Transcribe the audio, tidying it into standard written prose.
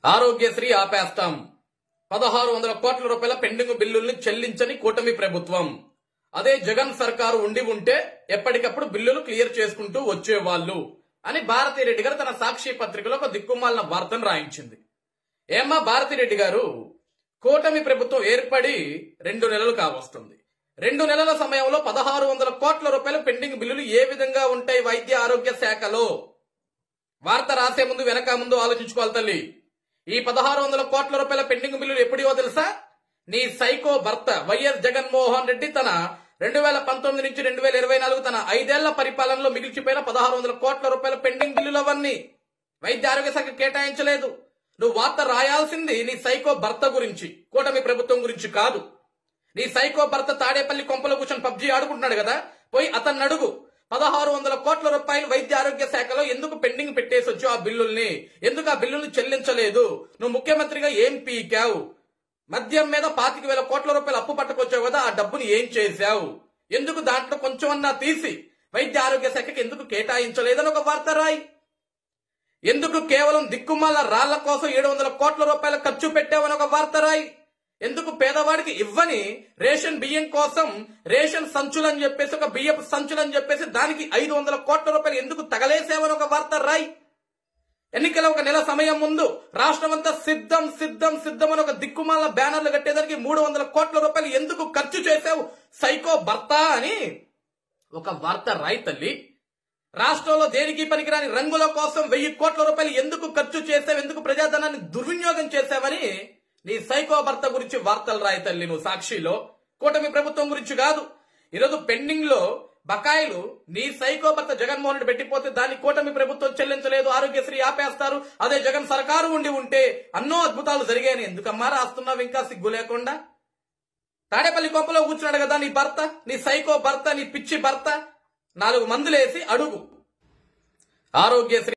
ఆరోగ్యశ్రీ ఆపేస్తాం. 1600 కోట్ల రూపాయల పెండింగ్ బిల్లుల్ని చెల్లించని కూటమి ప్రభుత్వం. అదే జగన్ సర్కారు ఉండి ఉంటే ఎప్పటికప్పుడు బిల్లులు క్లియర్ చేసుకుంటూ వచ్చేవాళ్లు అని భారతిరెడ్డి గారు తన సాక్షి పత్రికలో ఒక దిక్కుమాలిన వార్తను రాయించింది. ఏమ్మా భారతిరెడ్డి గారు, కూటమి ప్రభుత్వం ఏర్పడి 2 నెలలు కావస్తుంది. 2 నెలల సమయంలో 1600 కోట్ల రూపాయల పెండింగ్ బిల్లులు ఏ విధంగా ఉంటాయి వైద్య ఆరోగ్య శాఖలో? వార్త రాసే ముందు వెనక ముందు ఆలోచించుకోవాలి తల్లి. ఈ 1600 కోట్ల రూపాయల పెండింగ్ బిల్లులు ఎప్పుడో తెలుసా? నీ సైకో భర్త వైఎస్ జగన్మోహన్ రెడ్డి తన 2019 నుంచి 2024 తన 5 ఏళ్ల పరిపాలనలో మిగిల్చిపోయిన 1600 కోట్ల రూపాయల పెండింగ్ బిల్లులు అవన్నీ వైద్య ఆరోగ్య శాఖ కేటాయించలేదు. నువ్వు వార్త రాయాల్సింది నీ సైకో భర్త గురించి, కూటమి ప్రభుత్వం గురించి కాదు. నీ సైకో భర్త తాడేపల్లి కొంపలో కూర్చొని పబ్జీ ఆడుకుంటున్నాడు కదా, పోయి అతన్ని అడుగు. 1600 కోట్ల రూపాయలు వైద్య ఆరోగ్య శాఖలో ఎందుకు పెండింగ్ పెట్టేసి వచ్చావు? ఆ బిల్లుల్ని ఎందుకు ఆ బిల్లుల్ని చెల్లించలేదు? నువ్వు ముఖ్యమంత్రిగా ఏం పీకావు? మద్యం మీద 25,000 కోట్ల రూపాయలు అప్పు పట్టుకొచ్చావు కదా, ఆ డబ్బుని ఏం చేశావు? ఎందుకు దాంట్లో కొంచెమన్నా తీసి వైద్య ఆరోగ్య శాఖకి ఎందుకు కేటాయించలేదని ఒక వార్త రాయి. ఎందుకు కేవలం దిక్కుమాల రాళ్ల కోసం 700 కోట్ల రూపాయలు ఖర్చు పెట్టావని ఒక వార్త రాయి. ఎందుకు పేదవాడికి ఇవ్వని రేషన్ బియ్యం కోసం రేషన్ సంచులని చెప్పేసి, ఒక బియ్యపు సంచులని చెప్పేసి దానికి 500 కోట్ల రూపాయలు ఎందుకు తగలేసావని ఒక వార్త రాయి. ఎన్నికల 1 నెల సమయం ముందు రాష్ట్రం అంతా సిద్ధం సిద్ధం సిద్ధం అని ఒక దిక్కుమాల బ్యానర్లు కట్టేదానికి 300 కోట్ల రూపాయలు ఎందుకు ఖర్చు చేసావు సైకో భర్త అని ఒక వార్త రాయి తల్లి. రాష్ట్రంలో దేనికి పనికిరాని రంగుల కోసం 1000 కోట్ల రూపాయలు ఎందుకు ఖర్చు చేసావు? ఎందుకు ప్రజాధనాన్ని దుర్వినియోగం చేసావని నీ సైకో భర్త గురించి వార్తలు రాయి తల్లి. నువ్వు సాక్షిలో కూటమి ప్రభుత్వం గురించి కాదు. ఈరోజు పెండింగ్ లో బకాయిలు నీ సైకో భర్త జగన్మోహన్ రెడ్డి పెట్టిపోతే దాన్ని కూటమి ప్రభుత్వం చెల్లించలేదు, ఆరోగ్యశ్రీ ఆపేస్తారు. అదే జగన్ సర్కారు ఉండి ఉంటే అన్నో అద్భుతాలు జరిగాయని ఎందుకమ్మా రాస్తున్నావు ఇంకా సిగ్గు లేకుండా? తాడేపల్లి కొంపలో కూర్చున్నాడు కదా నీ భర్త, నీ సైకో భర్త, నీ పిచ్చి భర్త. 4 మందులేసి అడుగు. ఆరోగ్యశ్రీ